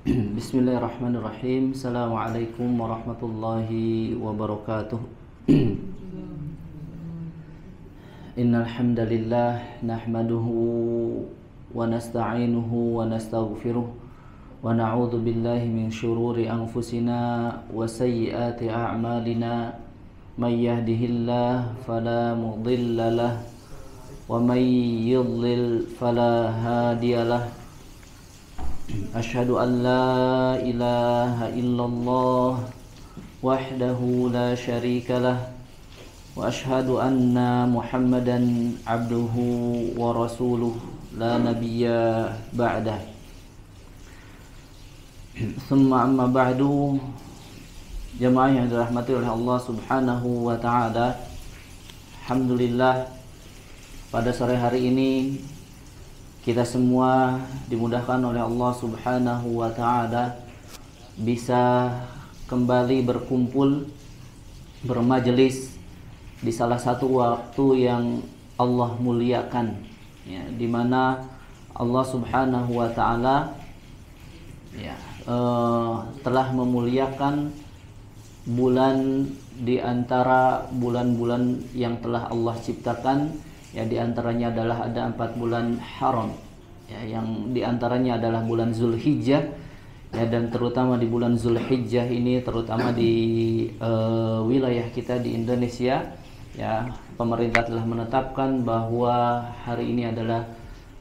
Bismillahirrahmanirrahim. Assalamualaikum warahmatullahi wabarakatuh. Innal hamdalillah nahmaduhu wa nasta'inuhu wa nastaghfiruh wa na'udzu billahi min shururi anfusina wa sayyiati a'malina. May yahdihillahu fala mudilla lahu wa may yudlil fala hadiyalah. Asyhadu an la ilaha illallah wahdahu la syarikalah wa asyhadu anna Muhammadan abduhu wa rasuluh la nabiyya ba'dah. Thumma amma ba'du. Jamaah yang dirahmati oleh Allah Subhanahu wa taala. Alhamdulillah, pada sore hari ini kita semua dimudahkan oleh Allah Subhanahu wa taala bisa kembali berkumpul bermajelis di salah satu waktu yang Allah muliakan, ya, di mana Allah Subhanahu wa taala telah memuliakan bulan di antara bulan-bulan yang telah Allah ciptakan. Ya, di antaranya adalah ada 4 bulan haram, ya, yang di antaranya adalah bulan Zulhijjah, ya, dan terutama di bulan Zulhijjah ini, terutama di wilayah kita di Indonesia, ya, pemerintah telah menetapkan bahwa hari ini adalah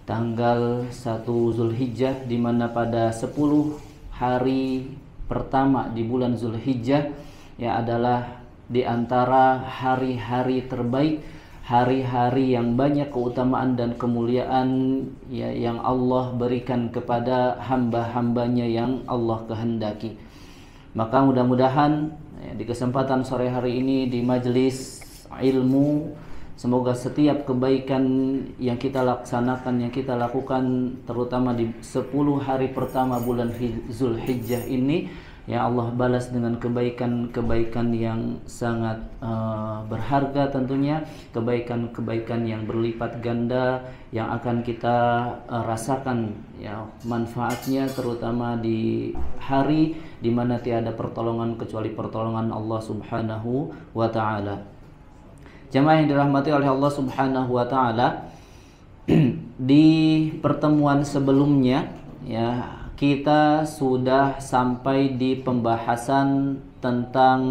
tanggal 1 Zulhijjah, di mana pada 10 hari pertama di bulan Zulhijjah, ya, adalah di antara hari-hari terbaik, hari-hari yang banyak keutamaan dan kemuliaan, ya, yang Allah berikan kepada hamba-hambanya yang Allah kehendaki. Maka mudah-mudahan, ya, di kesempatan sore hari ini di majelis ilmu, semoga setiap kebaikan yang kita laksanakan, yang kita lakukan, terutama di 10 hari pertama bulan Zulhijjah ini, ya, Allah balas dengan kebaikan-kebaikan yang sangat berharga tentunya, kebaikan-kebaikan yang berlipat ganda yang akan kita rasakan, ya, manfaatnya, terutama di hari di mana tiada pertolongan kecuali pertolongan Allah Subhanahu wa taala. Jamaah yang dirahmati oleh Allah Subhanahu wa taala, di pertemuan sebelumnya, ya, kita sudah sampai di pembahasan tentang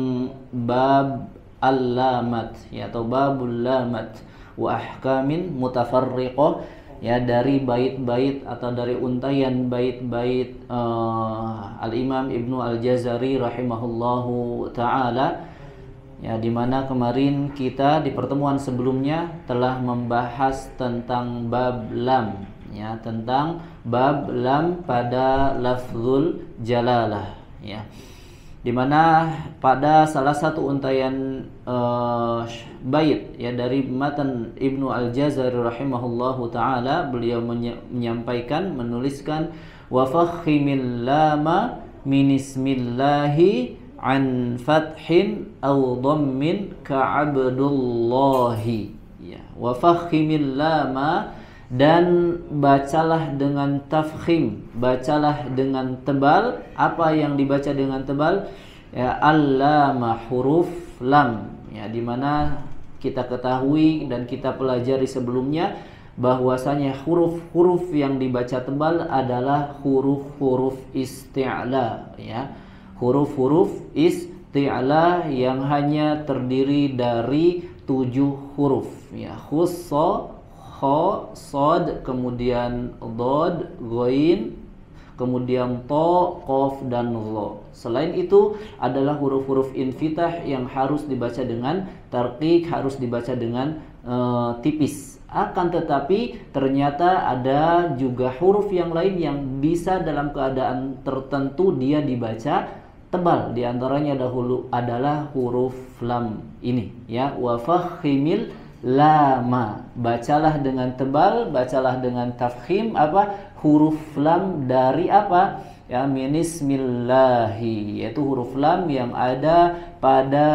bab al-lamat, ya, atau babul lamat wa ahkamin mutafarriqah, ya, dari bait-bait atau dari untayan bait-bait Al-Imam Ibnu Al-Jazari rahimahullahu taala, ya, di mana kemarin kita di pertemuan sebelumnya telah membahas tentang bab lam, ya, tentang bab lam pada lafzul jalalah, ya, dimana pada salah satu untayan bait, ya, dari matan Ibnu Al-Jazari rahimahullahu taala, beliau menyampaikan, menuliskan wa fakhimil lama min ismillahi an fathin aw dhammin ka'abdullahi, ya, wa fakhimil lama, dan bacalah dengan tafkhim, bacalah dengan tebal. Apa yang dibaca dengan tebal? Ya, al-lama, huruf lam, ya, dimana kita ketahui dan kita pelajari sebelumnya bahwasanya huruf-huruf yang dibaca tebal adalah huruf-huruf isti'la, ya, huruf-huruf isti'la yang hanya terdiri dari 7 huruf, ya, khusso, kha, sod, kemudian dod, ghain, kemudian to, qaf, dan dha. Selain itu adalah huruf-huruf infitah yang harus dibaca dengan tarqiq, harus dibaca dengan tipis. Akan tetapi ternyata ada juga huruf yang lain yang bisa dalam keadaan tertentu dia dibaca tebal. Di antaranya adalah huruf lam ini, ya, wa fakhimil lama, bacalah dengan tebal, bacalah dengan tafkhim, apa, huruf lam dari apa, ya, minismillahi, yaitu huruf lam yang ada pada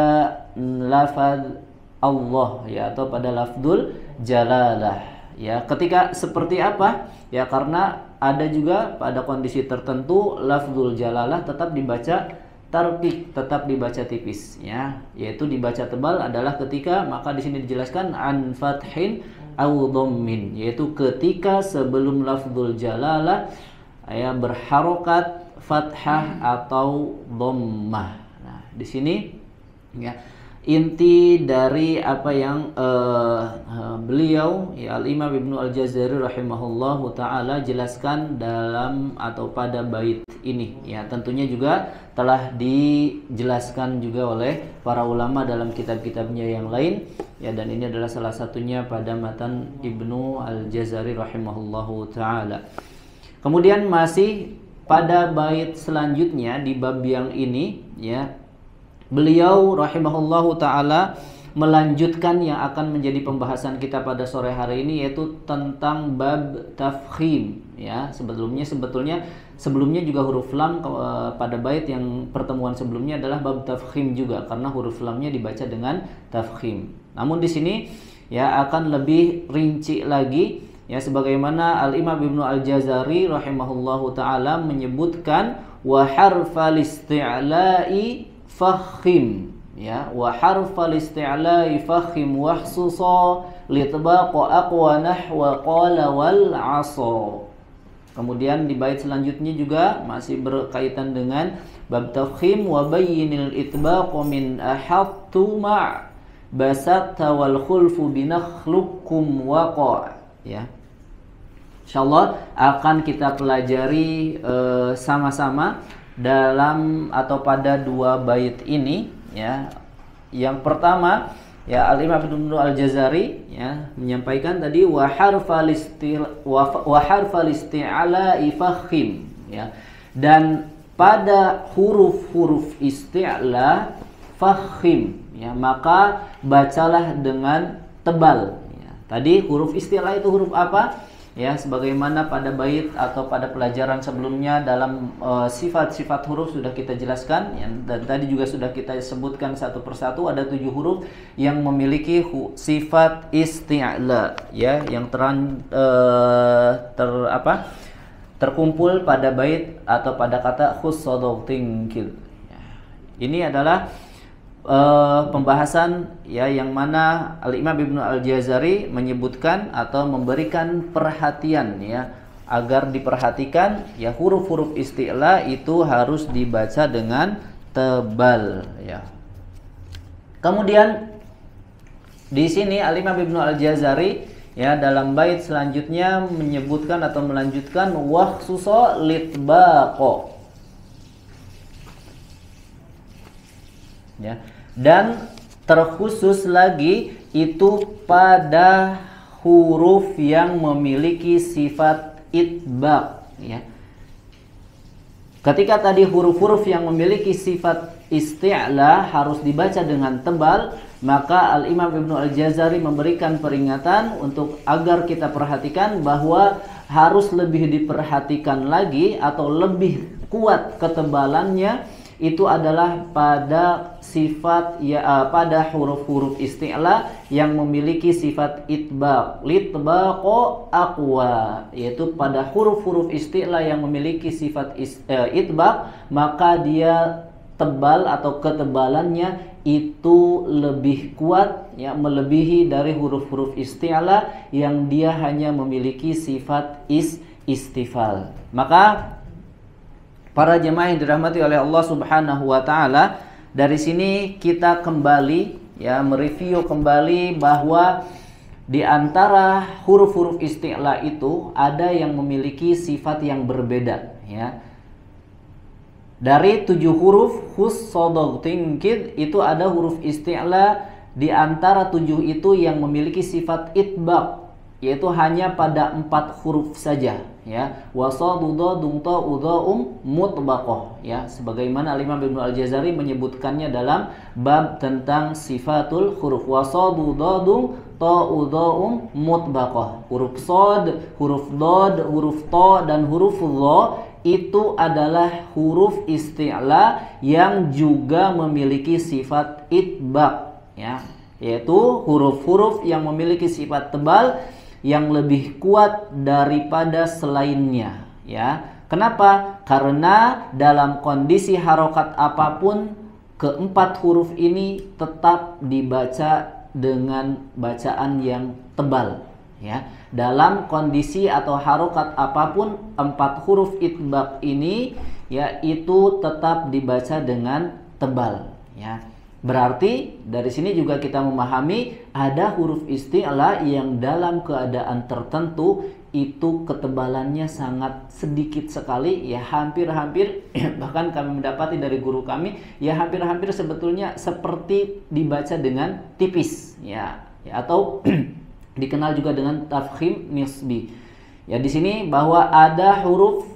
lafaz Allah, ya, atau pada lafzul jalalah, Ya, ketika seperti apa? Ya, karena ada juga pada kondisi tertentu lafzul jalalah tetap dibaca tarqiq, tetap dibaca tipis, ya. Yaitu dibaca tebal adalah ketika, maka di sini dijelaskan an fathin au dhammin, yaitu ketika sebelum lafzul jalalah ya berharokat fathah atau dhammah. Nah, di sini ya inti dari apa yang beliau ya Al-Imam Ibnu Al-Jazari rahimahullahu taala jelaskan dalam atau pada bait ini, ya tentunya juga telah dijelaskan juga oleh para ulama dalam kitab-kitabnya yang lain, ya, dan ini adalah salah satunya pada matan Ibnu Al-Jazari rahimahullahu taala. Kemudian masih pada bait selanjutnya di bab yang ini, ya, beliau rahimahullahu taala melanjutkan yang akan menjadi pembahasan kita pada sore hari ini, yaitu tentang bab tafkhim, ya. Sebelumnya juga huruf lam pada bait yang pertemuan sebelumnya adalah bab tafkhim juga, karena huruf lamnya dibaca dengan tafkhim. Namun di sini ya akan lebih rinci lagi, ya, sebagaimana Al-Imam Ibnu Al-Jazari rahimahullahu taala menyebutkan wa harfal isti'la'i fakhim, ya, wa harfal isti'la'i fakhim wahsusa litbaqa aqwa nahwa qala wal 'asa. Kemudian di bait selanjutnya juga masih berkaitan dengan bab tafkhim wa bayyinil itbaqa min ahattu ma' basatta wal khulfu binakhlukum waqa', ya. Insyaallah akan kita pelajari sama-sama dalam atau pada dua bait ini, ya. Yang pertama, ya, Al-Imam Ibnu Al-Jazari ya menyampaikan tadi wa harfal isti'la'i fakhim, ya. Dan pada huruf-huruf isti'la fakhim, ya, maka bacalah dengan tebal, ya. Tadi huruf isti'la itu huruf apa? Ya, sebagaimana pada bait atau pada pelajaran sebelumnya dalam sifat-sifat huruf sudah kita jelaskan, ya, dan tadi juga sudah kita sebutkan satu persatu ada 7 huruf yang memiliki sifat isti'la, ya, yang terkumpul pada bait atau pada kata khussadautin kil. Ya, ini adalah pembahasan, ya, yang mana Al-Imam Ibnu Al-Jazari menyebutkan atau memberikan perhatian, ya, agar diperhatikan, ya, huruf-huruf isti'la itu harus dibaca dengan tebal, ya. Kemudian di sini Al-Imam Ibnu Al-Jazari, ya, dalam bait selanjutnya menyebutkan atau melanjutkan wahsusa litbaqo, ya, dan terkhusus lagi itu pada huruf yang memiliki sifat itbaq, ya. Ketika tadi huruf-huruf yang memiliki sifat isti'la harus dibaca dengan tebal, maka Al-Imam Ibnu Al-Jazari memberikan peringatan untuk agar kita perhatikan bahwa harus lebih diperhatikan lagi atau lebih kuat ketebalannya itu adalah pada sifat, ya, pada huruf-huruf isti'la yang memiliki sifat itbaq, litbaqo aqwa, yaitu pada huruf-huruf isti'la yang memiliki sifat itbaq, maka dia tebal atau ketebalannya itu lebih kuat, ya, melebihi dari huruf-huruf isti'la yang dia hanya memiliki sifat istifal. Maka para jemaah yang dirahmati oleh Allah Subhanahu wa taala, dari sini kita kembali, ya, mereview kembali bahwa di antara huruf-huruf isti'la itu ada yang memiliki sifat yang berbeda, ya. Dari 7 huruf khussadautin kid itu ada huruf isti'la di antara 7 itu yang memiliki sifat itbaq, yaitu hanya pada 4 huruf saja, ya, wasadudadungta'udha'um mutbaqoh, ya, sebagaimana Al-Imam Ibnu Al-Jazari menyebutkannya dalam bab tentang sifatul huruf, wasadudadungta'udha'um mutbaqoh. Huruf sod, huruf dod, huruf to, dan huruf dha itu adalah huruf isti'la yang juga memiliki sifat itbaq, ya, yaitu huruf-huruf yang memiliki sifat tebal yang lebih kuat daripada selainnya, ya. Kenapa? Karena dalam kondisi harokat apapun, keempat huruf ini tetap dibaca dengan bacaan yang tebal, ya. Dalam kondisi atau harokat apapun, empat huruf itbaq ini, ya, itu tetap dibaca dengan tebal, ya. Berarti dari sini juga kita memahami ada huruf isti'la yang dalam keadaan tertentu itu ketebalannya sangat sedikit sekali, ya, hampir-hampir bahkan kami mendapati dari guru kami, ya, hampir-hampir sebetulnya seperti dibaca dengan tipis, ya, atau dikenal juga dengan tafkhim nisbi. Ya, di sini bahwa ada huruf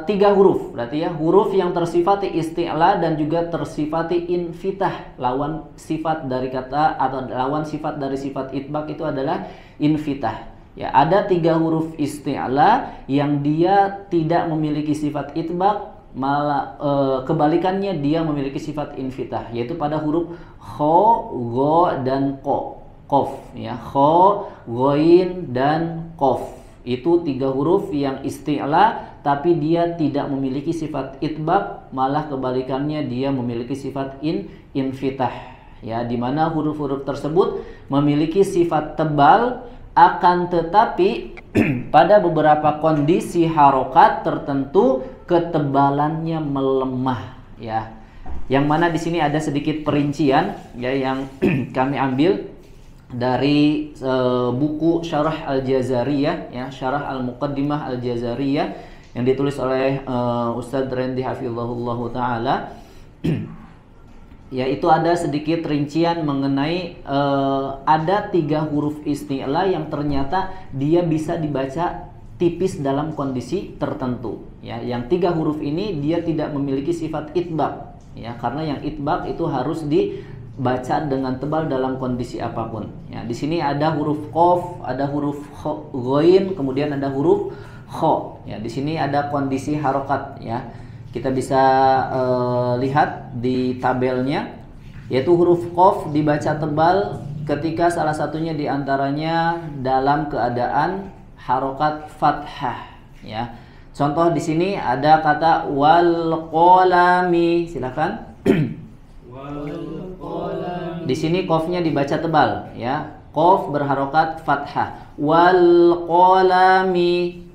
tiga huruf, berarti ya huruf yang tersifati isti'la dan juga tersifati infitah. Lawan sifat dari kata atau lawan sifat dari sifat itbaq itu adalah infitah. Ya, ada tiga huruf isti'la yang dia tidak memiliki sifat itbaq, malah kebalikannya dia memiliki sifat infitah, yaitu pada huruf kho, go, dan kof, ya, kho, goin, dan kof. Itu tiga huruf yang isti'la tapi dia tidak memiliki sifat itbaq, malah kebalikannya dia memiliki sifat infitah, ya, di mana huruf-huruf tersebut memiliki sifat tebal, akan tetapi pada beberapa kondisi harokat tertentu ketebalannya melemah, ya. Yang mana di sini ada sedikit perincian, ya, yang kami ambil dari buku Syarah Al-Jazariyah, ya, Syarah Al-Muqaddimah Al-Jazariyah yang ditulis oleh Ustadz Rendi Hafizahullah Ta'ala. Ya, itu ada sedikit rincian mengenai ada tiga huruf isti'la yang ternyata dia bisa dibaca tipis dalam kondisi tertentu, ya. Yang tiga huruf ini dia tidak memiliki sifat itbaq, ya, karena yang itbaq itu harus dibaca dengan tebal dalam kondisi apapun. Ya, di sini ada huruf qaf, ada huruf ghain, kemudian ada huruf kho. Ya, di sini ada kondisi harokat, ya. Kita bisa lihat di tabelnya, yaitu huruf qaf dibaca tebal ketika salah satunya diantaranya dalam keadaan harokat fathah, ya. Contoh di sini ada kata wal qalami, silakan. Wal qalami. Di sini qafnya dibaca tebal, ya. Qaf berharokat fathah. Wal qalami.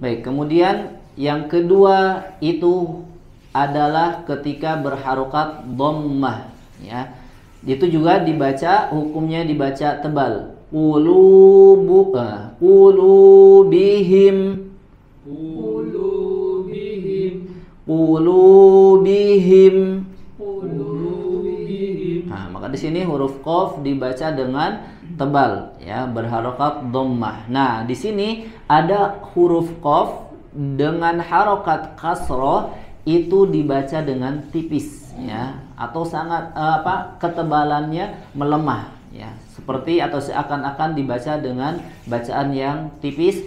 Baik, kemudian yang kedua itu adalah ketika berharokat dhammah, ya. Itu juga dibaca, hukumnya dibaca tebal. Qulubihim. Nah, maka di sini huruf qaf dibaca dengan tebal, ya, berharokat dhammah. Nah, di sini ada huruf qaf dengan harokat kasroh itu dibaca dengan tipis, ya, atau sangat ketebalannya melemah, ya, seperti atau seakan-akan dibaca dengan bacaan yang tipis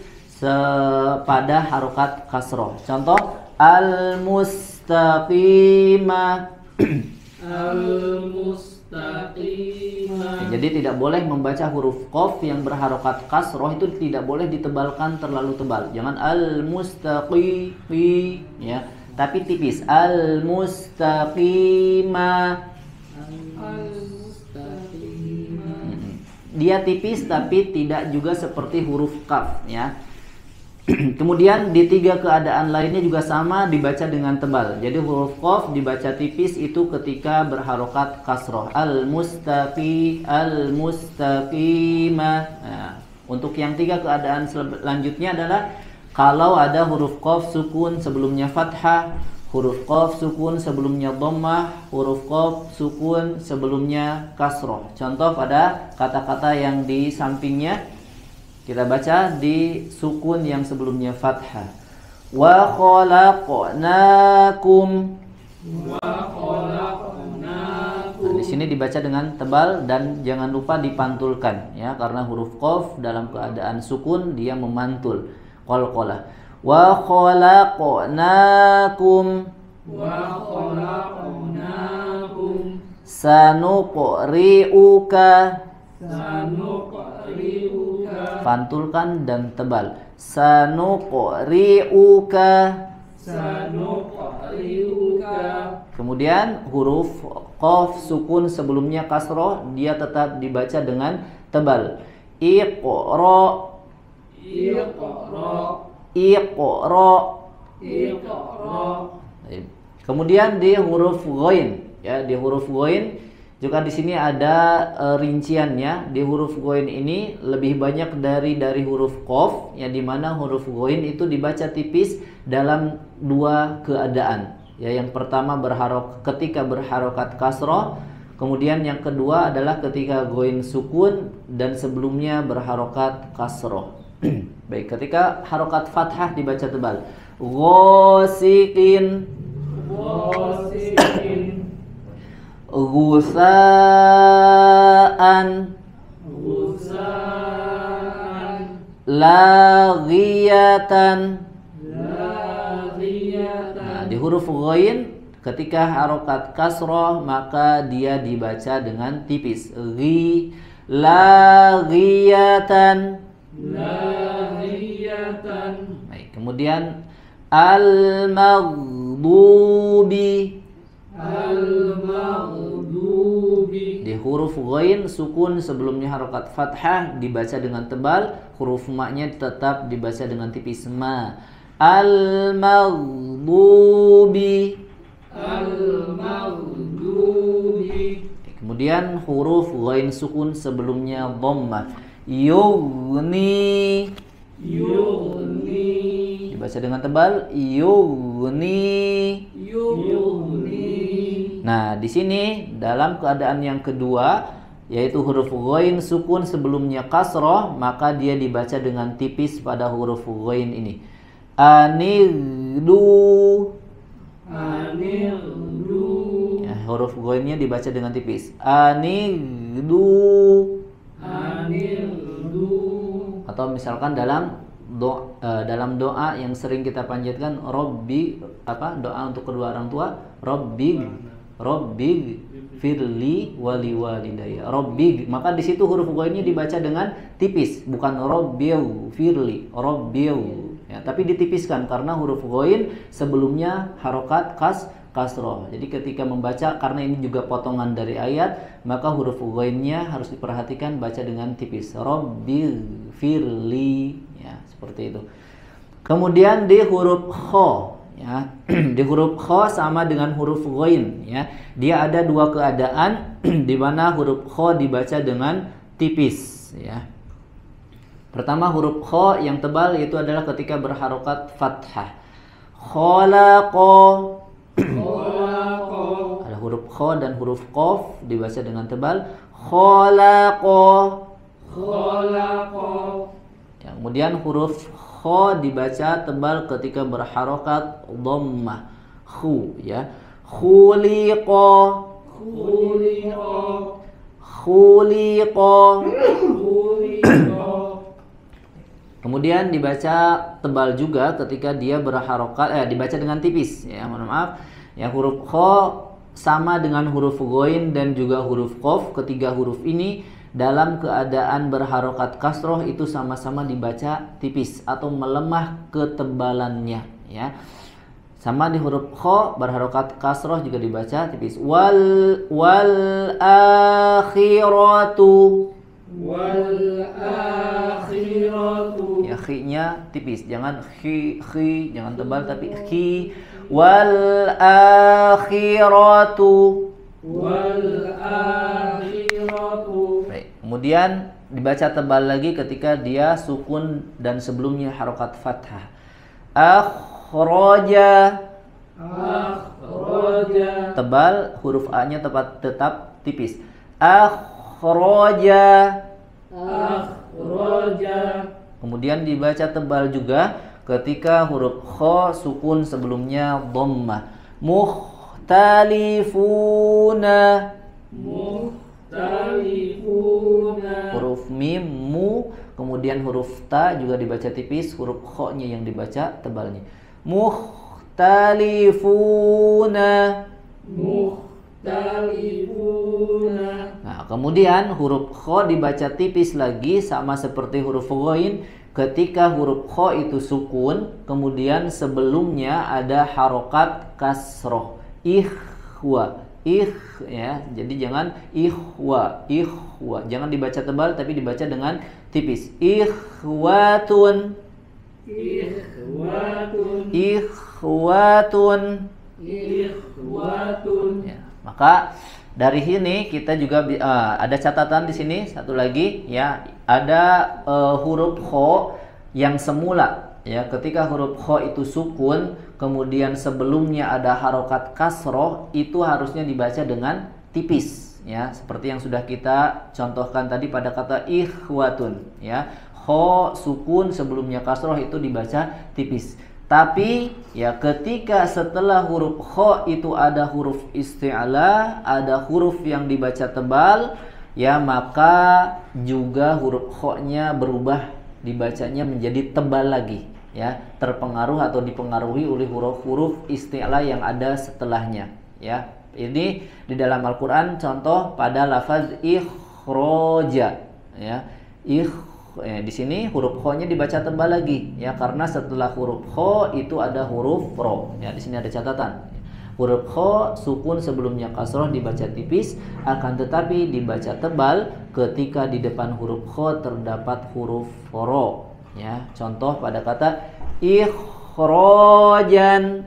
pada harokat kasroh. Contoh al-mustaqimah. Jadi tidak boleh membaca huruf qaf yang berharokat kasroh, itu tidak boleh ditebalkan terlalu tebal. Jangan al-mustaqi, ya, tapi tipis. Al-mustaqimah. Dia tipis tapi tidak juga seperti huruf kaf, ya. Kemudian di tiga keadaan lainnya juga sama, dibaca dengan tebal. Jadi huruf qaf dibaca tipis itu ketika berharokat kasroh. Al-mustaqimah. Nah, untuk yang tiga keadaan selanjutnya adalah kalau ada huruf qaf sukun sebelumnya fathah, huruf qaf sukun sebelumnya dhammah, huruf qaf sukun sebelumnya kasroh. Contoh pada kata-kata yang di sampingnya, kita baca di sukun yang sebelumnya fathah. Wa khalaqnakum. Nah, di sini dibaca dengan tebal dan jangan lupa dipantulkan, ya, karena huruf qaf dalam keadaan sukun dia memantul. Qalqalah. Wa khalaqnakum. Sanuqri'uka. Sanuqri'uka. Pantulkan dan tebal. Sanuqri'uka. Sanuqri'uka. Kemudian huruf qaf sukun sebelumnya kasroh, dia tetap dibaca dengan tebal. Iqra. Iqra. Iqra. Iqra. Kemudian di huruf ghain, ya, di huruf ghain juga di sini ada rinciannya. Di huruf ghain ini lebih banyak dari huruf qaf, ya, di mana huruf ghain itu dibaca tipis dalam dua keadaan. Ya, yang pertama ketika berharokat kasroh, kemudian yang kedua adalah ketika ghain sukun dan sebelumnya berharokat kasroh. Baik, ketika harokat fathah dibaca tebal. Ghasiqin. Ghasiqin. Ghusaan. Ghusaan. Laghiyatan. Laghiyatan. Nah, di huruf ghain ketika harokat kasroh maka dia dibaca dengan tipis. Laghiyatan. Laghiyatan. Baik, kemudian al-maghdubi. Al-maghdubi. Di huruf ghain sukun sebelumnya harokat fathah dibaca dengan tebal, huruf ma-nya tetap dibaca dengan tipis. Ma. Al-maghdubi. Al-maghdubi. Kemudian huruf ghain sukun sebelumnya dhammah. Yughni. Yughni. Dibaca dengan tebal. Yughni. Yughni. Nah, di sini dalam keadaan yang kedua, yaitu huruf ghain sukun sebelumnya kasroh, maka dia dibaca dengan tipis pada huruf ghain ini. Anigdu. Anigdu. Ya, huruf ghainnya dibaca dengan tipis. Anigdu. Anigdu. Atau misalkan dalam doa yang sering kita panjatkan, Robbi, doa untuk kedua orang tua, Robbi firli wali walidayya. Robbi, maka di situ huruf ghainnya dibaca dengan tipis, bukan Robbiu firli, Robbiu. Ya, tapi ditipiskan karena huruf ghain sebelumnya harokat kasroh. Jadi ketika membaca, karena ini juga potongan dari ayat, maka huruf ghainnya harus diperhatikan baca dengan tipis. Robbi firli, ya, seperti itu. Kemudian di huruf kha, ya, di huruf kha sama dengan huruf ghain, ya. Dia ada dua keadaan di mana huruf kha dibaca dengan tipis, ya. Pertama, huruf kha yang tebal itu adalah ketika berharokat fathah. Khalaqa. Ada huruf kha dan huruf qaf dibaca dengan tebal. Khalaqa. Ya, kemudian huruf kha dibaca tebal ketika berharokat dhammah. Khu, ya. Khuliqa. Kemudian dibaca tebal juga ketika dia berharokat, dibaca dengan tipis, ya, mohon maaf. Ya, huruf kha sama dengan huruf ghain dan juga huruf qaf. Ketiga huruf ini dalam keadaan berharokat kasroh itu sama-sama dibaca tipis atau melemah ketebalannya, ya. Sama di huruf kha berharokat kasroh juga dibaca tipis. Wal akhiratu. Ya, khi-nya tipis, jangan khi, jangan tebal tapi khi. Wal akhiratu. Baik, kemudian dibaca tebal lagi ketika dia sukun dan sebelumnya harokat fathah. Akhraja. Tebal, huruf a-nya tetap tipis. Akhraja. Kemudian dibaca tebal juga ketika huruf kha sukun sebelumnya dhammah. Mukhtalifuna. Huruf mim mu, kemudian huruf ta juga dibaca tipis, huruf kha-nya yang dibaca tebalnya. Mukhtalifuna. Nah, kemudian huruf kho dibaca tipis lagi sama seperti huruf ghain. Ketika huruf kho itu sukun, kemudian sebelumnya ada harokat kasroh. Ikhwa, ya. Jadi jangan ikhwa. Jangan dibaca tebal tapi dibaca dengan tipis. Ikhwatun. Ya, maka dari sini kita juga ada catatan di sini satu lagi ya, ada huruf kho yang semula ya, ketika huruf kho itu sukun kemudian sebelumnya ada harokat kasroh, itu harusnya dibaca dengan tipis ya, seperti yang sudah kita contohkan tadi pada kata ikhwatun ya. Kho sukun sebelumnya kasroh itu dibaca tipis. Tapi ya ketika setelah huruf kho itu ada huruf isti'la, ada huruf yang dibaca tebal ya, maka juga huruf kho-nya berubah, dibacanya menjadi tebal lagi ya, terpengaruh atau dipengaruhi oleh huruf-huruf isti'la yang ada setelahnya ya. Ini di dalam Al-Qur'an contoh pada lafaz ikhroja ya. Di sini huruf kho-nya dibaca tebal lagi ya, karena setelah huruf kho itu ada huruf ro ya. Di sini ada catatan, huruf kho sukun sebelumnya kasroh dibaca tipis, akan tetapi dibaca tebal ketika di depan huruf kho terdapat huruf ro ya. Contoh pada kata ikhrojan,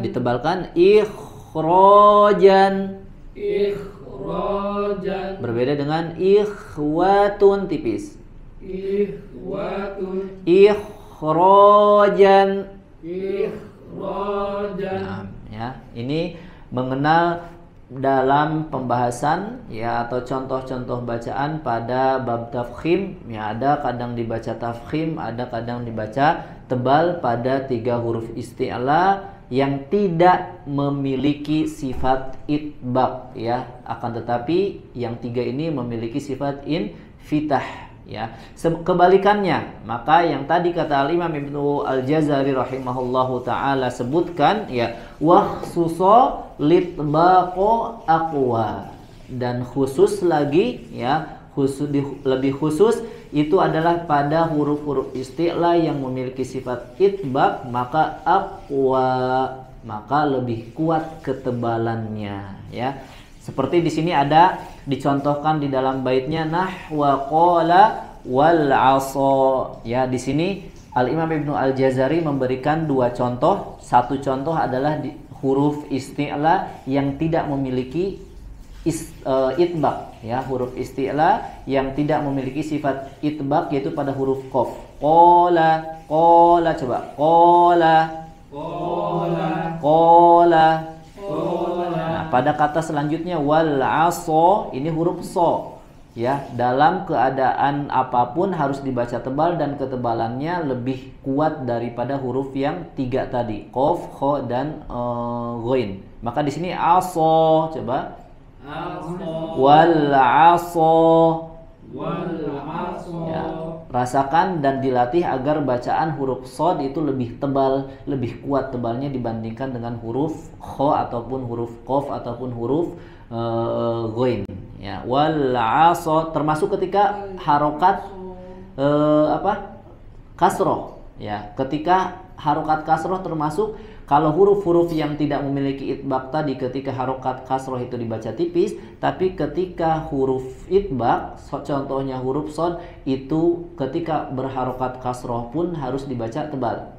ditebalkan ikhrojan. Berbeda dengan ikhwatun tipis. Ikhrojan. Nah, ya, ini mengenal dalam pembahasan ya, atau contoh-contoh bacaan pada bab tafkhim ya, ada kadang dibaca tafkhim, ada kadang dibaca tebal pada 3 huruf isti'la yang tidak memiliki sifat itbaq ya, akan tetapi yang 3 ini memiliki sifat infitah ya. Kebalikannya, maka yang tadi kata Al-Imam Ibnu Al-Jazari rahimahullahu taala sebutkan ya, wa khususo litbaqo aqwa, dan khusus lagi ya, lebih khusus itu adalah pada huruf-huruf isti'la yang memiliki sifat itbaq, maka aqwa, maka lebih kuat ketebalannya ya. Seperti di sini ada dicontohkan di dalam baitnya nahwa qala wal 'asa ya. Di sini Al-Imam Ibnu Al-Jazari memberikan 2 contoh. Satu contoh adalah di huruf isti'la yang tidak memiliki itbaq ya, huruf isti'la yang tidak memiliki sifat itbaq yaitu pada huruf qaf. Qala, coba qala. Nah, pada kata selanjutnya wal 'asa, ini huruf so ya, dalam keadaan apapun harus dibaca tebal dan ketebalannya lebih kuat daripada huruf yang 3 tadi, qaf, kha dan ghain. Maka di sini 'asa, coba wal 'asa ya, rasakan dan dilatih agar bacaan huruf shad itu lebih tebal, lebih kuat tebalnya dibandingkan dengan huruf kha ataupun huruf qaf ataupun huruf ghain ya. Wal 'asa termasuk ketika harokat kasroh ya. Ketika harokat kasroh termasuk kalau huruf-huruf yang tidak memiliki itbaq tadi, ketika harokat kasroh itu dibaca tipis, tapi ketika huruf itbaq, contohnya huruf shad, itu ketika berharokat kasroh pun harus dibaca tebal.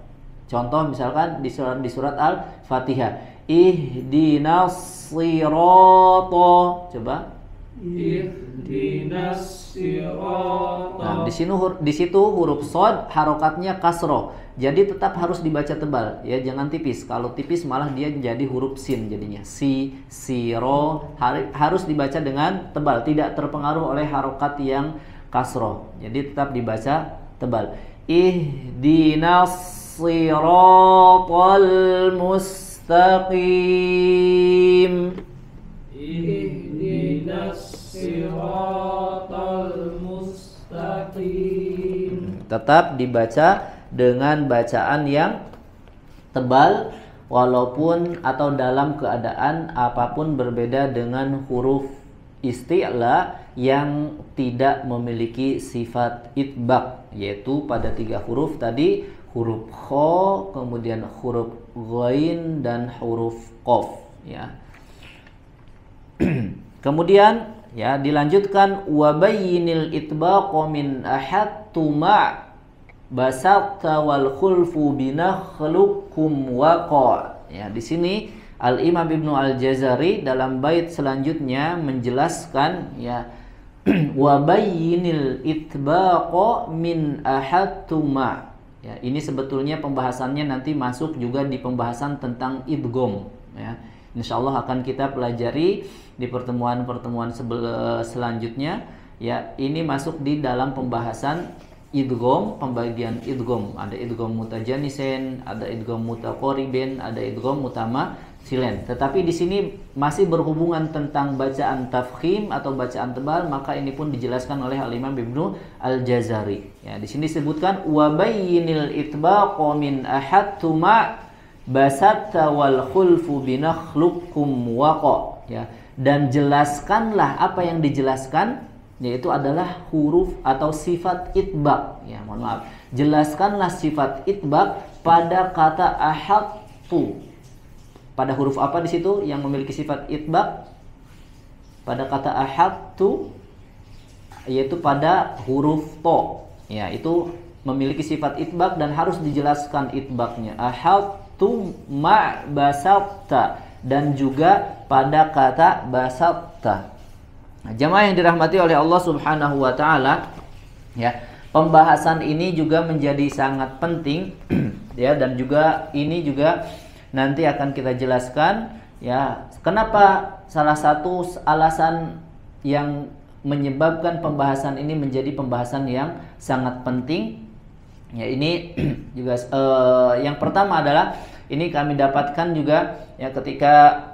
Contoh misalkan di surat Al-Fatihah, ihdinas sirata, coba. Ihdinas sirata. Nah, di situ huruf shad harokatnya kasroh. Jadi tetap harus dibaca tebal ya, jangan tipis. Kalau tipis malah dia jadi huruf sin jadinya. Siro harus dibaca dengan tebal, tidak terpengaruh oleh harokat yang kasroh. Jadi tetap dibaca tebal. Ihdinas siratal mustaqim. Ihdinas siratal mustaqim. Tetap dibaca dengan bacaan yang tebal walaupun atau dalam keadaan apapun berbeda dengan huruf isti'la yang tidak memiliki sifat itbaq, yaitu pada 3 huruf tadi, huruf kha, kemudian huruf ghain dan huruf qaf, ya. Kemudian ya dilanjutkan wa bayyinil itbaqa min ahad tuma basata wal khulfu binakhlukum waqa. Ya, di sini Al-Imam Ibnu Al-Jazari dalam bait selanjutnya menjelaskan ya wa bayyinil itbaqa min ahattuma. Ya, ini sebetulnya pembahasannya nanti masuk juga di pembahasan tentang idgham ya. Insyaallah akan kita pelajari di pertemuan-pertemuan selanjutnya ya. Ini masuk di dalam pembahasan idgham, pembagian idgham. Ada idgham mutajanisen, ada idgham mutaqariben, ada idgham mutamatsilan. Tetapi di sini masih berhubungan tentang bacaan tafkhim atau bacaan tebal, maka ini pun dijelaskan oleh Al-Imam Ibnu Al-Jazari. Ya, di sini disebutkan wa bayyinil itbaqa min ahattuma basatta wal khulfu binakhlukum waqa. Ya, dan jelaskanlah apa yang dijelaskan, yaitu adalah huruf atau sifat itbaq. Ya, mohon maaf. Jelaskanlah sifat itbaq pada kata ahadtu. Pada huruf apa di situ yang memiliki sifat itbaq? Pada kata ahadtu, yaitu pada huruf to. Ya, itu memiliki sifat itbaq dan harus dijelaskan itbaqnya. Ahadtu ma basatta, dan juga pada kata basatta. Nah, jamaah yang dirahmati oleh Allah Subhanahu wa taala, ya, pembahasan ini juga menjadi sangat penting ya, dan juga ini juga nanti akan kita jelaskan ya, kenapa salah satu alasan yang menyebabkan pembahasan ini menjadi pembahasan yang sangat penting. Ya, ini juga yang pertama adalah ini kami dapatkan juga ya ketika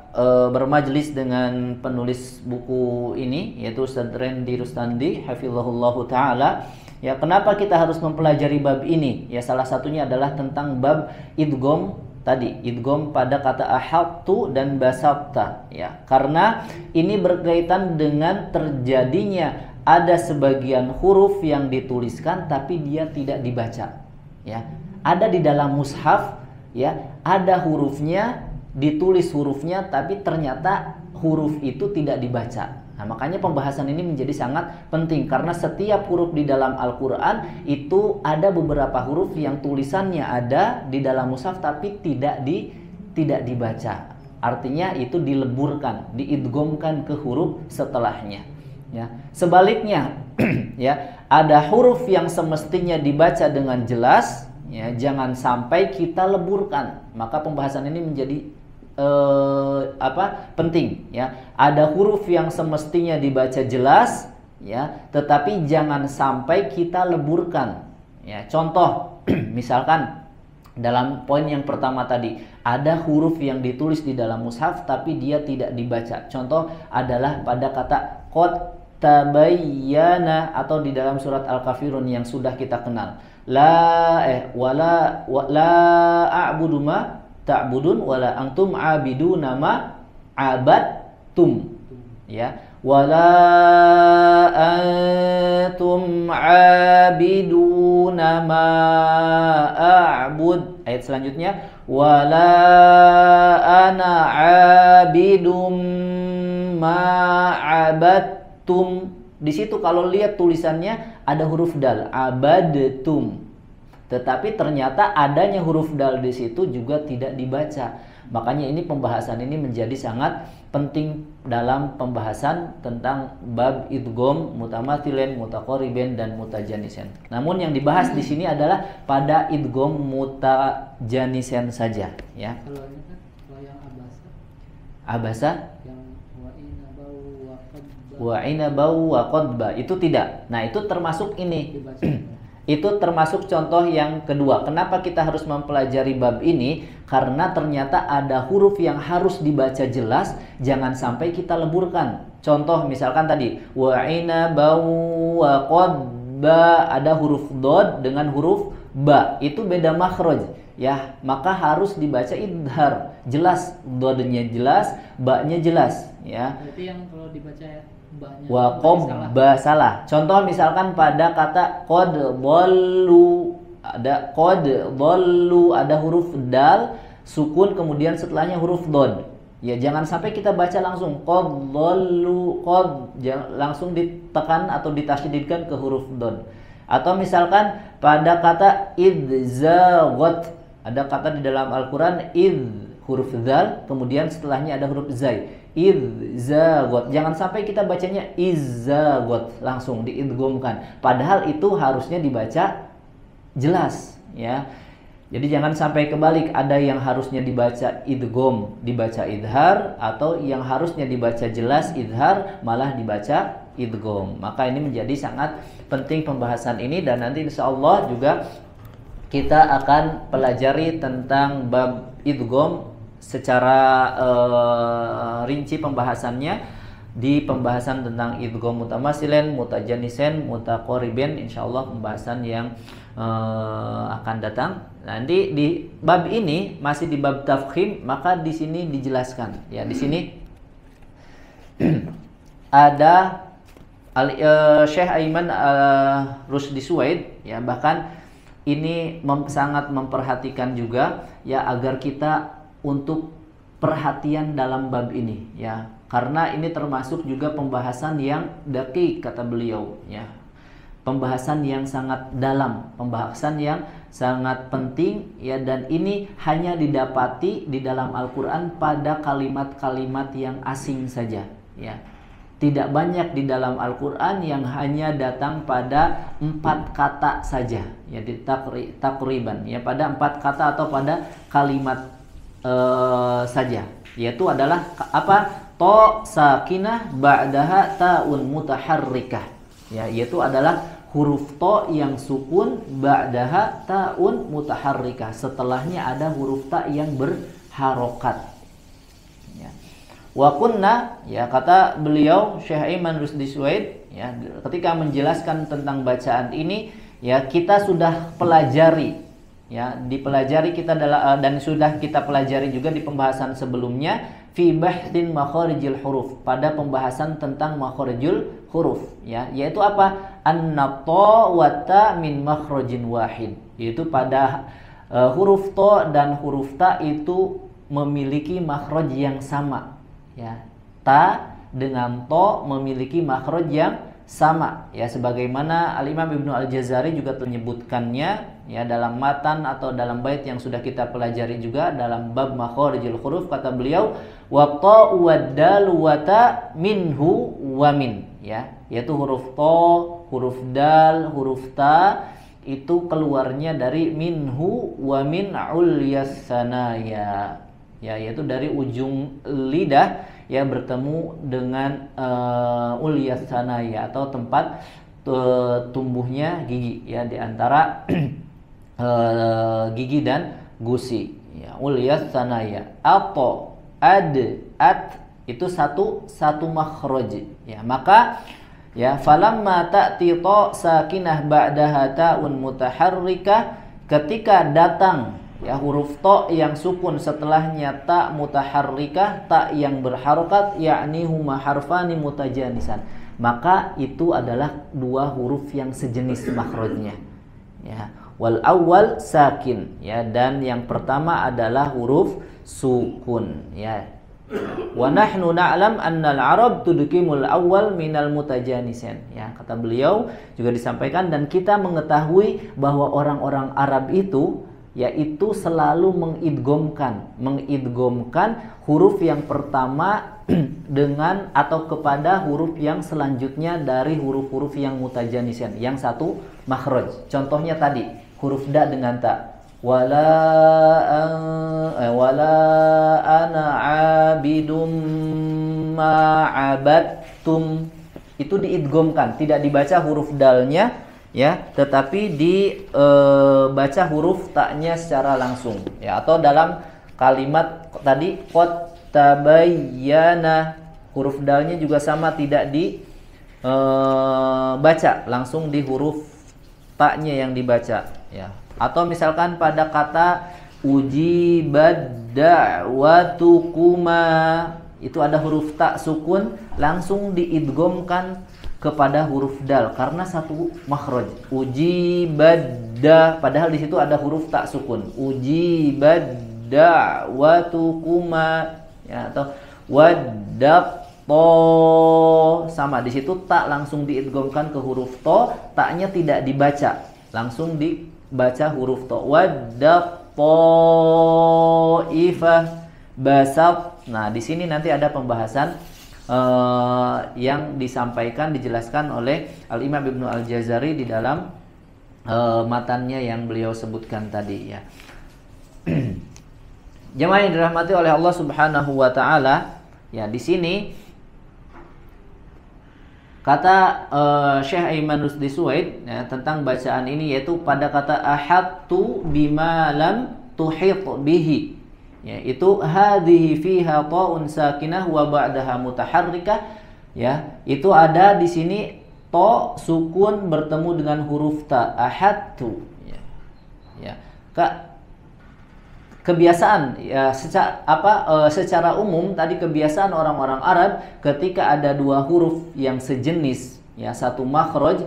bermajlis dengan penulis buku ini, yaitu Ustaz Rendi Rustandi hafizahullahu taala. Ya, kenapa kita harus mempelajari bab ini? Ya, salah satunya adalah tentang bab idgham tadi, idgham pada kata ahadtu dan basatta ya. Karena ini berkaitan dengan terjadinya ada sebagian huruf yang dituliskan tapi dia tidak dibaca. Ya, ada di dalam mushaf ya, ada hurufnya, ditulis hurufnya tapi ternyata huruf itu tidak dibaca. Nah, makanya pembahasan ini menjadi sangat penting karena setiap huruf di dalam Al-Qur'an itu ada beberapa huruf yang tulisannya ada di dalam mushaf tapi tidak dibaca. Artinya itu dileburkan, diidghamkan ke huruf setelahnya. Ya. Sebaliknya ya, ada huruf yang semestinya dibaca dengan jelas ya, jangan sampai kita leburkan. Maka pembahasan ini menjadi penting ya. Ada huruf yang semestinya dibaca jelas ya, tetapi jangan sampai kita leburkan ya. Contoh misalkan dalam poin yang pertama tadi, ada huruf yang ditulis di dalam mushaf tapi dia tidak dibaca. Contoh adalah pada kata qad tabayyana, atau di dalam surat Al-Kafirun yang sudah kita kenal, la a'budu ma ta'budun wala antum abiduna ma abadtum ya, wala antum abiduna ma a'bud. Ayat selanjutnya wala ana abidum ma abadtum. Di situ kalau lihat tulisannya ada huruf dal, abadtum. Tetapi ternyata adanya huruf dal di situ juga tidak dibaca. Makanya ini pembahasan ini menjadi sangat penting dalam pembahasan tentang bab idgham mutamatsilan, mutaqariban dan mutajanisen. Namun yang dibahas di sini adalah pada idgham mutajanisen saja, ya. Kalau ini kan kalau yang abasa. Abasa? Yang wa inabau wa qadba itu tidak. Nah, itu termasuk ini. Itu termasuk contoh yang kedua. Kenapa kita harus mempelajari bab ini? Karena ternyata ada huruf yang harus dibaca jelas, jangan sampai kita leburkan. Contoh misalkan tadi wa inabau wa qadba, ada huruf dod dengan huruf ba. Itu beda makhraj. ya maka harus dibaca idhar, jelas dodnya jelas, ba-nya jelas, ya. Berarti yang kalau dibaca mbaknya Wa qobba salah. Contoh misalkan pada kata qad dhallu, ada qad dhallu, ada huruf dal sukun kemudian setelahnya huruf dod. Ya jangan sampai kita baca langsung qad dhallu, qad langsung ditekan atau ditasydidkan ke huruf dod. Atau misalkan pada kata idzaghat, ada kata di dalam Al-Qur'an huruf dzal kemudian setelahnya ada huruf zai. Idzaghat. Jangan sampai kita bacanya izzaghat langsung diidghamkan. Padahal itu harusnya dibaca jelas, ya. Jadi jangan sampai kebalik, ada yang harusnya dibaca idgham, dibaca idhar, atau yang harusnya dibaca jelas idhar malah dibaca idgham. Maka ini menjadi sangat penting pembahasan ini, dan nanti insya Allah juga kita akan pelajari tentang bab idgham secara rinci pembahasannya di pembahasan tentang idgham mutamatsilin, mutajanisen, mutaqariben, insyaallah pembahasan yang akan datang. Nanti di bab ini masih di bab tafkhim, maka di sini dijelaskan, ya. Di sini ada Syekh Aiman Rusdi Suwaid, ya, bahkan ini sangat memperhatikan juga, ya, agar kita untuk perhatian dalam bab ini, ya, karena ini termasuk juga pembahasan yang daqiq kata beliau, ya, pembahasan yang sangat dalam, pembahasan yang sangat penting, ya, dan ini hanya didapati di dalam Al-Quran pada kalimat-kalimat yang asing saja, ya. Tidak banyak di dalam Al-Quran yang hanya datang pada 4 kata saja, ya, di takriban, ya, pada 4 kata atau pada kalimat saja, yaitu adalah apa? To sakinah ba'daha ta'un mutaharrikah, ya, yaitu adalah huruf to yang sukun ba'daha ta'un mutaharrikah, setelahnya ada huruf ta yang berharokat, ya. Wa kunna, ya, kata beliau Syekh Aiman Rusdi Suwaid, ya, ketika menjelaskan tentang bacaan ini, ya, kita sudah pelajari, ya, dipelajari kita dan sudah kita pelajari juga di pembahasan sebelumnya fi bahtsin makharijil huruf, pada pembahasan tentang makharijul huruf, ya, yaitu apa? An-ta wa ta min makhrajin wahid, yaitu pada huruf to dan huruf ta itu memiliki makhraj yang sama, ya. Ta dengan to memiliki makhraj yang sama, ya, sebagaimana Al-Imam Ibnu Al-Jazari juga menyebutkannya, ya, dalam matan atau dalam bait yang sudah kita pelajari juga dalam bab makharijul huruf, kata beliau wa ta wa dal wa ta minhu wa min, ya, yaitu huruf to, huruf dal, huruf ta itu keluarnya dari minhu wa min ulyas sanaya, ya, yaitu dari ujung lidah, ya, bertemu dengan ulyas sanaya atau tempat tumbuhnya gigi, ya, di antara gigi dan gusi, ya, ulyas sanaya. Atau at itu satu makhraj, ya, maka, ya, falamma ta'ti ta sakinah ba'daha ta'un mutaharrikah, ketika datang, ya, huruf to yang sukun setelahnya ta mutaharrikah, ta yang berharokat, yakni huma harfani mutajanisan, maka itu adalah 2 huruf yang sejenis makhrajnya, ya. Wal awal sakin, ya, dan yang pertama adalah huruf sukun, ya. Wa nahnu na'lam annal arab tudqimul awal minal mutajanisin, ya, kata beliau juga disampaikan, dan kita mengetahui bahwa orang-orang Arab itu, yaitu selalu mengidghamkan huruf yang pertama dengan atau kepada huruf yang selanjutnya dari huruf-huruf yang mutajanisin, yang satu makhraj. Contohnya tadi huruf da dengan ta, wala ana abidum ma'abattum, itu diidghamkan, tidak dibaca huruf dalnya, ya, tetapi dibaca huruf taknya secara langsung, ya. Atau dalam kalimat tadi qad tabayyana, huruf dalnya juga sama, tidak dibaca langsung di huruf taknya yang dibaca, ya. Atau misalkan pada kata Ujibad da'watukuma. Itu ada huruf ta sukun, langsung diidghamkan kepada huruf dal karena satu makhraj. Ujibadda, padahal di situ ada huruf ta sukun. Ujibadda watukuma, ya, atau waddaqto, sama di situ ta langsung diidghamkan ke huruf to, ta-nya tidak dibaca, langsung dibaca huruf to. Waddaqto ifah basat. Nah, di sini nanti ada pembahasan yang disampaikan, dijelaskan oleh Al-Imam Ibnu Al-Jazari di dalam matannya yang beliau sebutkan tadi, ya. Jemaah yang dirahmati oleh Allah Subhanahu wa taala, ya, di sini kata Syekh Aiman Rusdi Suwaid, ya, tentang bacaan ini, yaitu pada kata ahadtu bima lam tuhit bihi, ya, itu hadhihi fiha ta'un sakinah wa ba'daha mutaharrikah, ya, itu ada di sini to sukun bertemu dengan huruf ta, ahadtu, ya, ya. Kebiasaan, ya, secara umum tadi kebiasaan orang-orang Arab ketika ada dua huruf yang sejenis, ya, satu makhraj,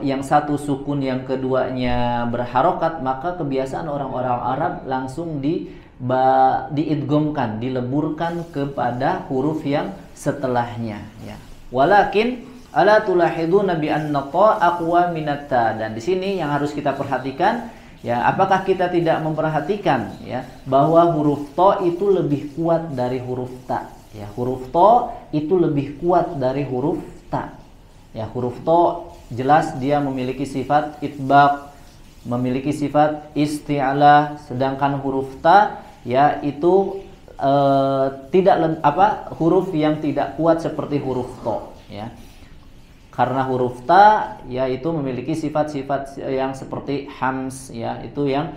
yang satu sukun, yang keduanya berharokat, maka kebiasaan orang-orang Arab langsung diidghamkan, dileburkan kepada huruf yang setelahnya, ya. Walakin ala tulahiduna bi anna ta aqwa minat ta. Dan di sini yang harus kita perhatikan, ya, apakah kita tidak memperhatikan, ya, bahwa huruf to itu lebih kuat dari huruf ta, ya. Huruf to itu lebih kuat dari huruf ta, ya. Huruf to jelas dia memiliki sifat itbaq, memiliki sifat isti'la, sedangkan huruf ta, ya, itu huruf yang tidak kuat seperti huruf to, ya. Karena huruf ta, ya, itu memiliki sifat-sifat yang seperti hams, ya, itu yang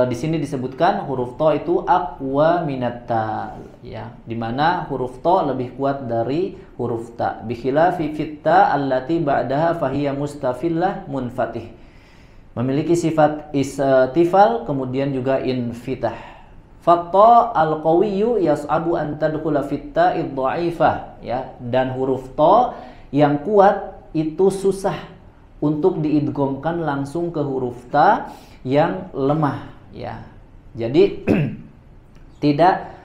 di sini disebutkan huruf to itu aqwa minat ta, ya, di mana huruf to lebih kuat dari huruf ta. Bi khilafi fit ta allati ba'daha fahiya mustafillah munfatih, memiliki sifat istifal kemudian juga infitah. Fatta al-qawiyyu yas'abu an tadkhula fit ta'id dha'ifah, ya, dan huruf to yang kuat itu susah untuk diidghamkan langsung ke huruf ta yang lemah, ya. Jadi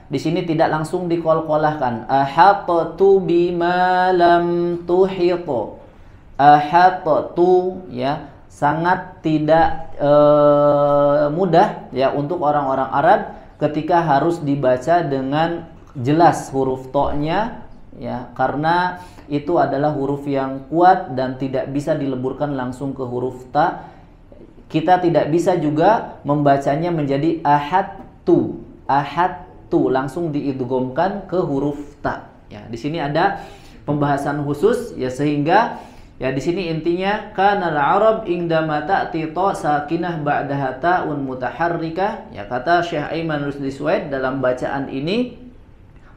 di sini tidak langsung diqalqalahkan. Ahatu bima lam tuhitu. Ahatu, ya, sangat tidak mudah, ya, untuk orang-orang Arab ketika harus dibaca dengan jelas huruf to-nya, ya, karena itu adalah huruf yang kuat dan tidak bisa dileburkan langsung ke huruf ta. Kita tidak bisa juga membacanya menjadi ahadtu, langsung diidghamkan ke huruf ta, ya. Di sini ada pembahasan khusus, ya, sehingga, ya, di sini intinya kanal Arab indama ta'ti ta sakinah ba'daha ta'un mutaharrikah, ya, kata Syekh Aiman Rusdi Suwaid dalam bacaan ini,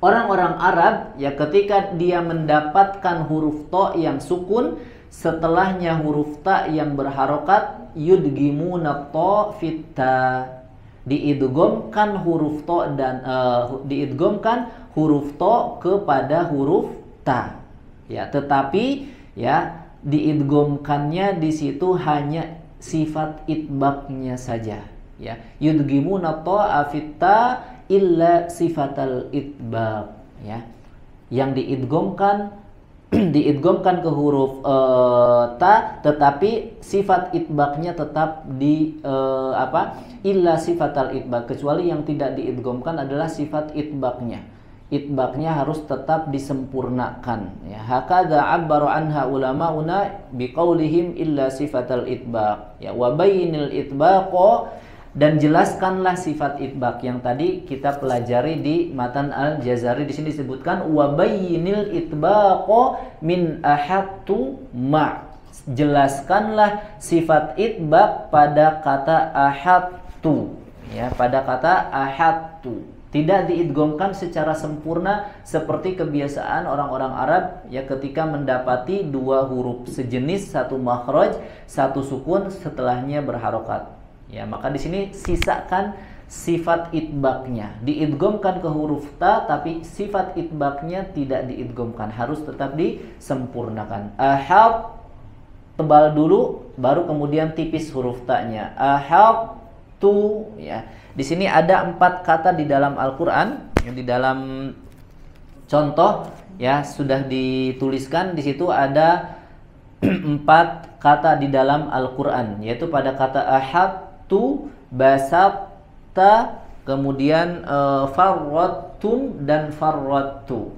orang-orang Arab, ya, ketika dia mendapatkan huruf to yang sukun, setelahnya huruf ta yang berharokat, yudgimuna to fitta, diidghamkan huruf to dan diidghamkan huruf to kepada huruf ta, ya. Tetapi, ya, diidghamkannya di situ hanya sifat itbaqnya saja, ya. Yudgimuna to afitta illa sifatal itbaq, ya. Yang diidghamkan ke huruf ta, tetapi sifat itbaqnya tetap illa sifatal itbaq, kecuali yang tidak diidghamkan adalah sifat itbaqnya. Itbaqnya harus tetap disempurnakan, ya. Hakadha abbaru anha ulamauna biqaulihim illa sifatal itbaq, ya, wa bayyinil itbaqa, dan jelaskanlah sifat itbaq yang tadi kita pelajari di matan Al-Jazari. Di sini disebutkan wa bayyinil itbaqa min ahadtu ma, jelaskanlah sifat itbaq pada kata ahadtu, ya, pada kata ahadtu. Tidak diidghamkan secara sempurna seperti kebiasaan orang-orang Arab, ya, ketika mendapati dua huruf sejenis, satu makhraj, satu sukun, setelahnya berharokat, ya. Maka di sini sisakan sifat itbaqnya. Diidghamkan ke huruf ta, tapi sifat itbaqnya tidak diidghamkan, harus tetap disempurnakan. Ahad tebal dulu, baru kemudian tipis huruf ta-nya. Ahad tu, ya. Di sini ada 4 kata di dalam Al-Qur'an, yang di dalam contoh ya sudah dituliskan. Di situ ada 4 kata di dalam Al-Qur'an, yaitu pada kata ahad tu, basat ta, kemudian farrattum dan farrattu.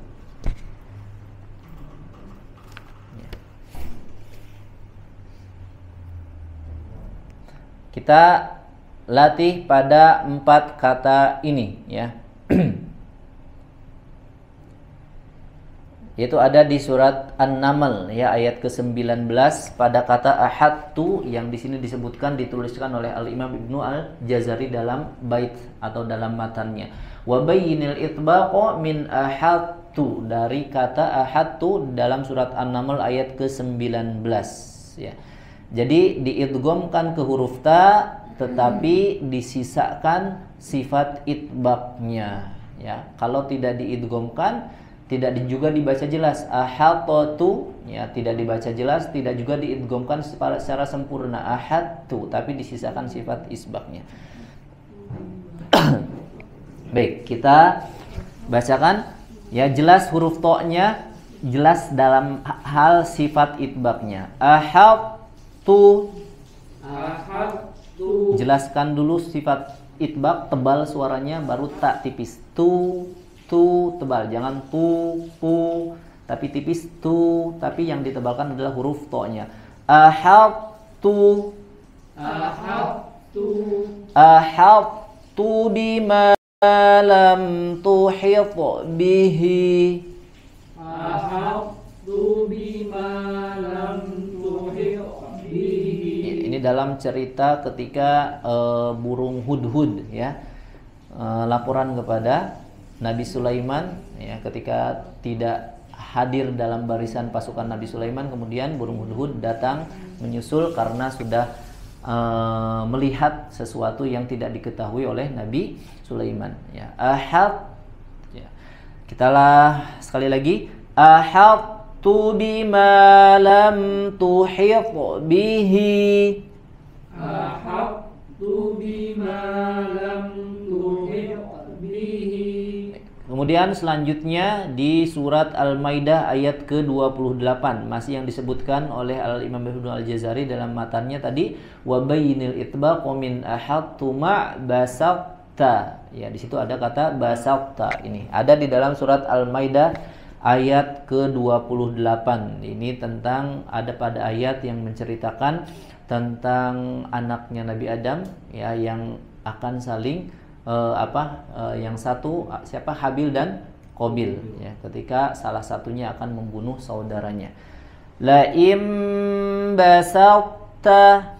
Kita latih pada 4 kata ini ya. Yaitu ada di surat An-Naml ya, ayat ke-19 pada kata ahadtu, yang di sini disebutkan dituliskan oleh Al-Imam Ibnu Al-Jazari dalam bait atau dalam matannya. Wa bayyinil itbaqa min ahadtu, dari kata ahadtu dalam surat An-Naml ayat ke-19 ya. Jadi diidghamkan ke huruf ta, tetapi disisakan sifat itbaqnya ya. Kalau tidak diidghamkan, tidak juga dibaca jelas. Ahadtu ya, tidak dibaca jelas, tidak juga diidghamkan secara sempurna. Ahadtu, tapi disisakan sifat isbaqnya. Baik, kita bacakan ya, jelas huruf to-nya, jelas dalam hal sifat itbaqnya. Ahadtu. Jelaskan dulu sifat itbaq, tebal suaranya, baru tak tipis. Tu tebal, jangan pu, tapi tipis tu, tapi yang ditebalkan adalah huruf to-nya. Ahadtu bima lam tuhit bihi. Ahadtu bima lam tuhit bihi. Ini dalam cerita ketika burung hudhud ya, laporan kepada Nabi Sulaiman ya, ketika tidak hadir dalam barisan pasukan Nabi Sulaiman, kemudian burung hudhud datang menyusul karena sudah melihat sesuatu yang tidak diketahui oleh Nabi Sulaiman ya. Ahad ya. Kitalah sekali lagi, ahadtu bima lam tuhit bihi. Ahadtu bima lam tuhit bihi. Kemudian selanjutnya di surat Al-Maidah ayat ke-28, masih yang disebutkan oleh Al-Imam Ibnu Al-Jazari dalam matannya tadi, wa bayyinil itbaqu min ahadtu ma basaqta. Ya, di situ ada kata basaqta. Ini ada di dalam surat Al-Maidah ayat ke-28. Ini tentang, ada pada ayat yang menceritakan tentang anaknya Nabi Adam ya, yang akan saling yang satu siapa, Habil dan Qabil ya, ketika salah satunya akan membunuh saudaranya. La im basaqta,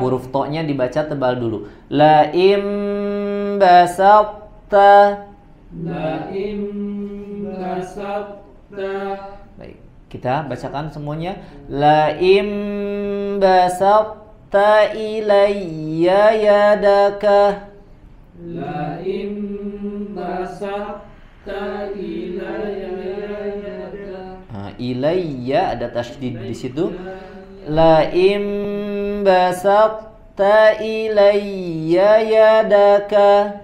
huruf to-nya dibaca tebal dulu. La im basaqta, baik, kita bacakan semuanya. La im basaqta ta ilayya yadaka. La in basata ilayya yadaka. Ilayya ada tasydid di situ. La in basata ilayya yadaka.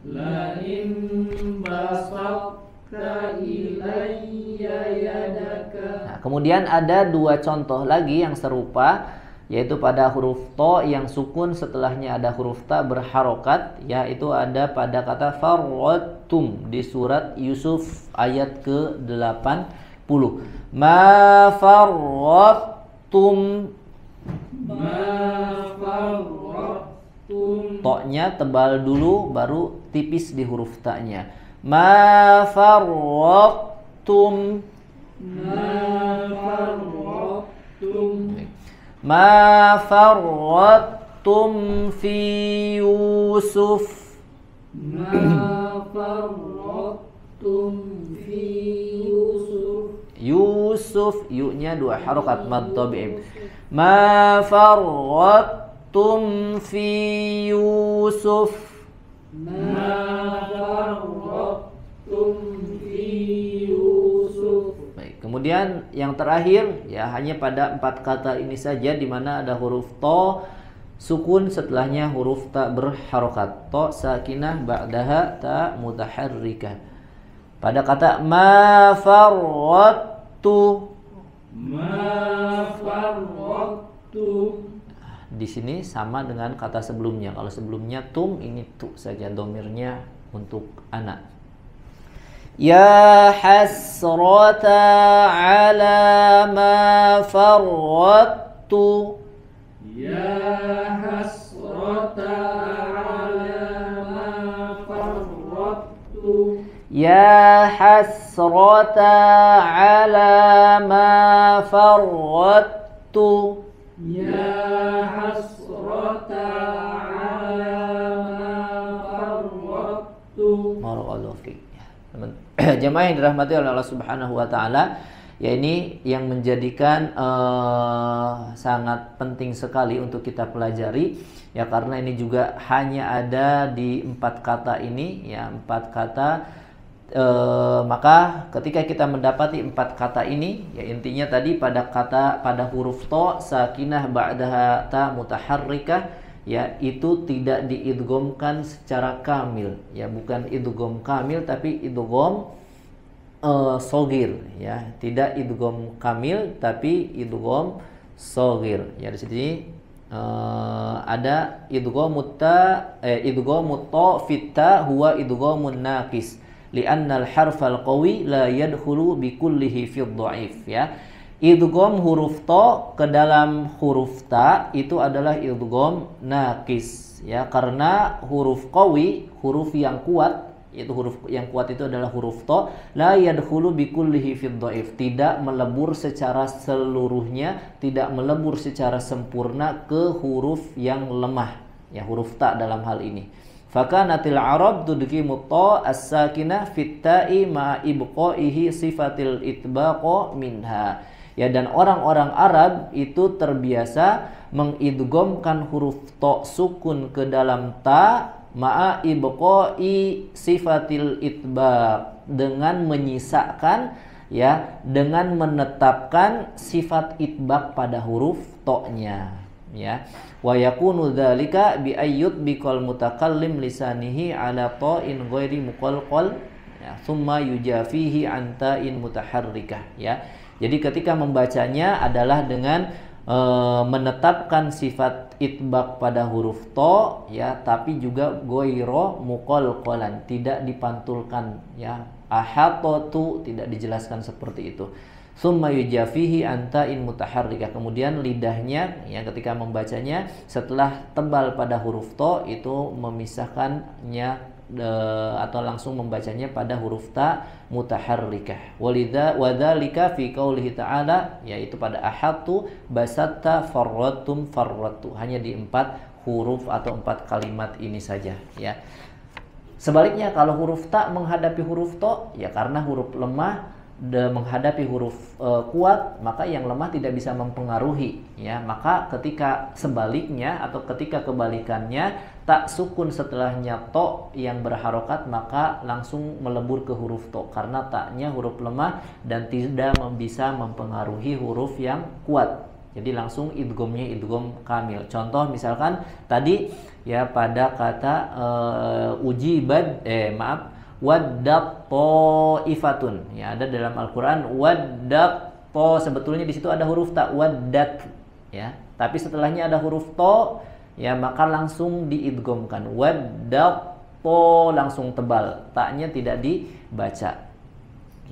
La in basata ilayya yadaka. Nah, kemudian ada 2 contoh lagi yang serupa, yaitu pada huruf to yang sukun setelahnya ada huruf ta berharokat, yaitu ada pada kata farrattum di surat Yusuf ayat ke-80. Ma farrattum. To-nya tebal dulu, baru tipis di huruf ta-nya. Ma farrattum. Ma farrattum fi Yusuf. Ma farrattum fi Yusuf. Yusuf, yu-nya 2 harokat mad tabi'in. Ma farrattum farrattum fi Yusuf. Ma farrattum fi Yusuf. Baik, kemudian yang terakhir ya hanya pada 4 kata ini saja di mana ada huruf to sukun setelahnya huruf ta berharokat. To sakinah ba'daha ta mutaharrikah. Pada kata ma farrattu. Ma farrattu. Di sini sama dengan kata sebelumnya. Kalau sebelumnya tum, ini tu saja domirnya untuk anak. Ya hasrata ala ma farrattu. Ya hasrata ala ma farrattu. Ya hasrata ala ma farrattu. Ya hasrata ala ma farrattu. Barakallahu fiik. Jamaah yang dirahmati oleh Allah Subhanahu wa taala, ya ini yang menjadikan sangat penting sekali untuk kita pelajari ya, karena ini juga hanya ada di 4 kata ini ya, 4 kata. Maka ketika kita mendapati 4 kata ini ya, intinya tadi pada huruf to sakinah ba'daha ta mutaharrikah ya, itu tidak diidghamkan secara kamil ya, bukan idgham kamil tapi idgham shogir ya, tidak idgham kamil tapi idgham shogir ya. Di sini ada idghamut to fitta huwa idghamun naqis li'anna al-harfal qawi la yadkhulu bi kullihi fi dhaif ya. Idgham huruf to ke dalam huruf ta itu adalah idgham naqis ya, karena huruf qawi, huruf yang kuat, yaitu huruf yang kuat itu adalah huruf to, la yadkhulu bi kullihi fi dhaif, tidak melebur secara seluruhnya, tidak melebur secara sempurna ke huruf yang lemah ya, huruf ta dalam hal ini. Fakanatil Arab tudqimu ta as-sakinah fit ta'i ma ibqaihi sifatil itbaqa minha ya, dan orang-orang Arab itu terbiasa mengidghamkan huruf to sukun ke dalam ta ma'a ibqai sifatil itbaq, dengan menyisakan ya, dengan menetapkan sifat itbaq pada huruf to-nya ya. Wa yakunu dzalika bi ayyut biqal mutakallim lisanihi ala ta'in ghairi muqalqal ya, thumma yujafihi an ta'in mutaharrikah ya. Jadi ketika membacanya adalah dengan menetapkan sifat itbaq pada huruf to ya, tapi juga ghairo muqalqalan, tidak dipantulkan ya. Ahatatu tidak dijelaskan seperti itu. Summa yujafihi anta'in mutaharrikah, kemudian lidahnya ya ketika membacanya setelah tebal pada huruf to itu memisahkannya atau langsung membacanya pada huruf ta mutaharrikah. Wadzalika fi qaulihi ta'ala, yaitu pada ahatu basatta farrattum farrattu, hanya di 4 huruf atau 4 kalimat ini saja ya. Sebaliknya kalau huruf ta menghadapi huruf to ya, karena huruf lemah menghadapi huruf kuat, maka yang lemah tidak bisa mempengaruhi ya. Maka ketika sebaliknya atau ketika kebalikannya, tak sukun setelahnya to yang berharokat, maka langsung melebur ke huruf to karena taknya huruf lemah dan tidak bisa mempengaruhi huruf yang kuat. Jadi langsung idghamnya idgham kamil. Contoh misalkan tadi ya pada kata waddat ta'ifatun ya, ada dalam Al-Qur'an waddat to, sebetulnya di situ ada huruf ta waddat ya, tapi setelahnya ada huruf to ya, maka langsung diidghamkan waddat to, langsung tebal, taknya tidak dibaca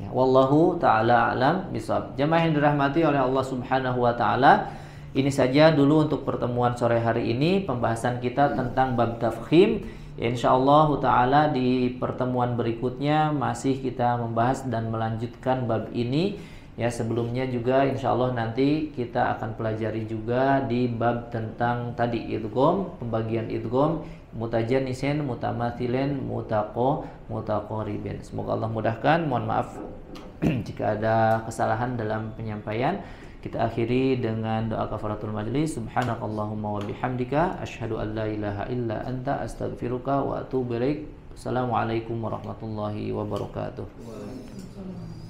ya. Wallahu taala alam bisawab. Jemaah yang dirahmati oleh Allah Subhanahu wa taala, ini saja dulu untuk pertemuan sore hari ini pembahasan kita tentang bab tafkhim. Insyaallah ta'ala di pertemuan berikutnya masih kita membahas dan melanjutkan bab ini ya. Sebelumnya juga insyaallah nanti kita akan pelajari juga di bab tentang tadi idgham, pembagian idgham, mutajannisen, mutamathilen, mutaqaribin. Semoga Allah mudahkan. Mohon maaf jika ada kesalahan dalam penyampaian. Kita akhiri dengan doa kafaratul majlis. Subhanakallahumma wa bihamdika asyhadu an la ilaha illa anta astaghfiruka wa atubu ilaik. Assalamualaikum warahmatullahi wabarakatuh. Waalaikumsalam.